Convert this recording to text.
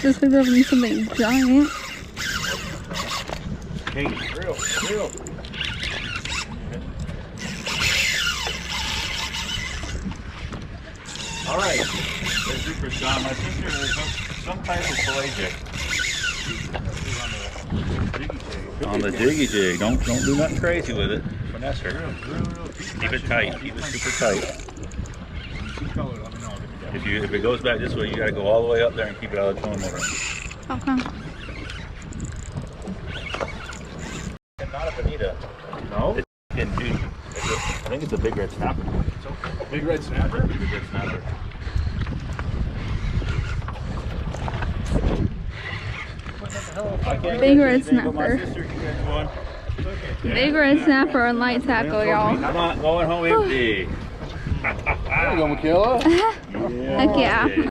This is gonna be something giant. Hey, real. All right, there's Reaper John. I think there's some type of pelagic. On the jiggy jig. Don't do nothing crazy with it. Finesse her. Keep it tight. Keep it super tight. If it goes back this way, you gotta go all the way up there and keep it out of the towing motor. Okay. Not a bonita. No. It's getting juicy. I think it's a big red snapper. Big red snapper? Big red snapper. Big red snapper. Big red snapper on light tackle, y'all. I'm not going home empty. There you go, Michaela. Heck yeah.